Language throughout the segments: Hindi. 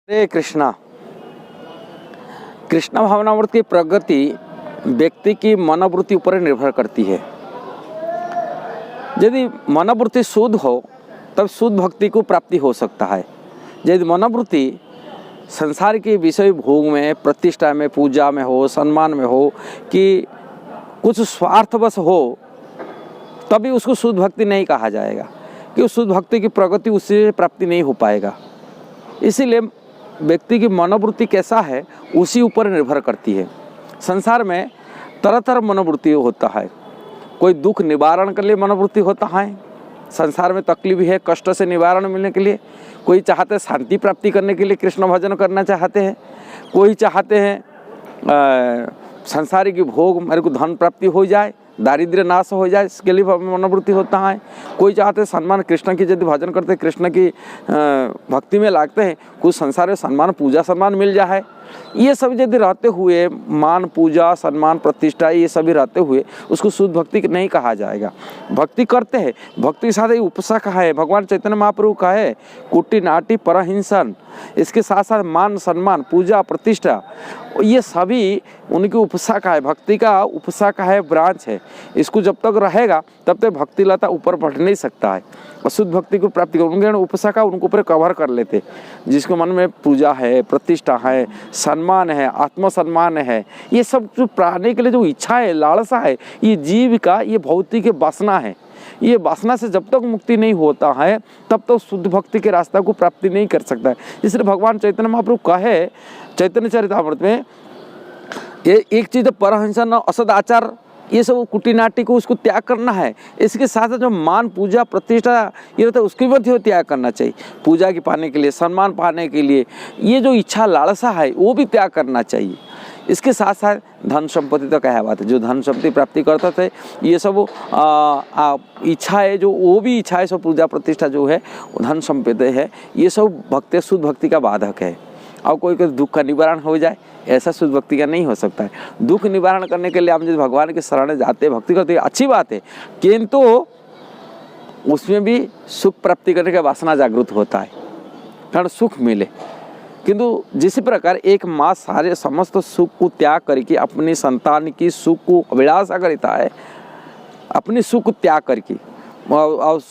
हरे कृष्णा। कृष्ण भावनामृत की प्रगति व्यक्ति की मनोवृत्ति ऊपर निर्भर करती है। यदि मनोवृत्ति शुद्ध हो तब शुद्ध भक्ति को प्राप्ति हो सकता है। यदि मनोवृत्ति संसार के विषय भोग में, प्रतिष्ठा में, पूजा में हो, सम्मान में हो कि कुछ स्वार्थवश हो, तभी उसको शुद्ध भक्ति नहीं कहा जाएगा, कि उस शुद्ध भक्ति की प्रगति उससे प्राप्ति नहीं हो पाएगा। इसीलिए व्यक्ति की मनोवृत्ति कैसा है उसी ऊपर निर्भर करती है। संसार में तरह तरह मनोवृत्ति होता है। कोई दुख निवारण के लिए मनोवृत्ति होता है, संसार में तकलीफ है, कष्ट से निवारण मिलने के लिए। कोई चाहते हैं शांति प्राप्ति करने के लिए कृष्ण भजन करना चाहते हैं। कोई चाहते हैं संसारिक भोग, मेरे को धन प्राप्ति हो जाए, दारिद्र्य नाश हो जाए, इसके लिए मनोवृत्ति होता है। कोई चाहते हैं सम्मान, कृष्ण की यदि भजन करते हैं, कृष्ण की भक्ति में लागते हैं, कुछ संसार में सम्मान, पूजा सम्मान मिल जाए। ये सब यदि रहते हुए, मान, पूजा, सम्मान, प्रतिष्ठा, ये सभी रहते हुए उसको शुद्ध भक्ति नहीं कहा जाएगा। भक्ति करते हैं, भक्ति के साथ ही उपसक है। भगवान चैतन्य महाप्रभु का है कुटी नाटी परहिंसन, इसके साथ साथ मान, सम्मान, पूजा, प्रतिष्ठा, ये सभी उनकी उपशाखा है। भक्ति का उपशाखा है, ब्रांच है। इसको जब तक रहेगा तब तक भक्ति लता ऊपर बढ़ नहीं सकता है। और शुद्ध भक्ति को प्राप्ति उनके उपशाखा उनको ऊपर कवर कर लेते। जिसको मन में पूजा है, प्रतिष्ठा है, सम्मान है, आत्मसम्मान है, ये सब जो प्राणी के लिए जो इच्छा है, लालसा है, ये जीव का ये भौतिक वासना है। ये वासना से जब तक मुक्ति नहीं होता है तब तक शुद्ध भक्ति के रास्ता को प्राप्ति नहीं कर सकता है। इसलिए भगवान चैतन्य महाप्रभु कहे चैतन्य चरितामृत में, ये एक चीज़ परहंसन असदाचार, ये सब कुटीनाटी को उसको त्याग करना है। इसके साथ साथ जो मान, पूजा, प्रतिष्ठा ये रहता है उसकी भी त्याग करना चाहिए। पूजा की पाने के लिए, सम्मान पाने के लिए ये जो इच्छा लालसा है वो भी त्याग करना चाहिए। इसके साथ साथ धन संपत्ति तो क्या बात है, जो धन संपत्ति प्राप्ति करते थे ये सब इच्छा है, जो वो भी इच्छा है, सब पूजा प्रतिष्ठा जो है, धन संपत्ति है, ये सब भक्ति, शुद्ध भक्ति का बाधक है। और कोई दुख का निवारण हो जाए, ऐसा शुद्ध भक्ति का नहीं हो सकता है। दुख निवारण करने के लिए हम जब भगवान के शरण जाते हैं, भक्ति करते हैं, अच्छी बात है, किंतु उसमें भी सुख प्राप्ति करने का वासना जागृत होता है, कारण सुख मिले। किंतु जिस प्रकार एक माँ सारे समस्त सुख को त्याग करके अपनी संतान की सुख को अभिलाषा करता है, अपनी सुख को त्याग करके और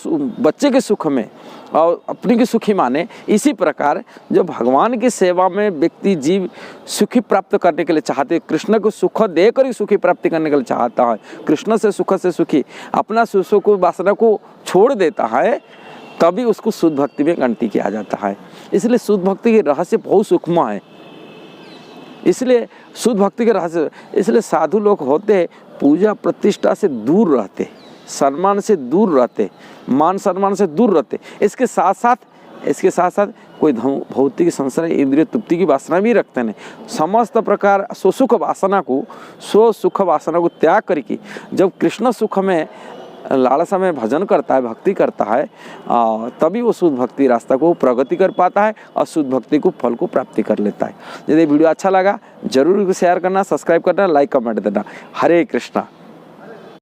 बच्चे के सुख में और अपनी की सुखी माने, इसी प्रकार जो भगवान की सेवा में व्यक्ति जीव सुखी प्राप्त करने के लिए चाहते, कृष्ण को सुख देकर ही सुखी प्राप्ति करने के लिए चाहता है, कृष्ण से सुखी अपना सुख को वासना को छोड़ देता है, तभी उसको शुद्ध भक्ति में गणती किया जाता है। इसलिए शुद्ध भक्ति के रहस्य बहुत सूक्ष्म है। इसलिए शुद्ध भक्ति के रहस्य, इसलिए साधु लोग होते पूजा प्रतिष्ठा से दूर रहते, सम्मान से दूर रहते, मान सम्मान से दूर रहते। इसके साथ साथ कोई भौतिक संसार इंद्रिय तृप्ति की वासना भी रखते हैं। समस्त प्रकार सुख वासना को त्याग करके जब कृष्ण सुख में लालसा में भजन करता है, भक्ति करता है, तभी वो शुद्ध भक्ति रास्ता को प्रगति कर पाता है और शुद्ध भक्ति को फल को प्राप्ति कर लेता है। यदि वीडियो अच्छा लगा जरूर शेयर करना, सब्सक्राइब करना, लाइक कमेंट देना। हरे कृष्णा।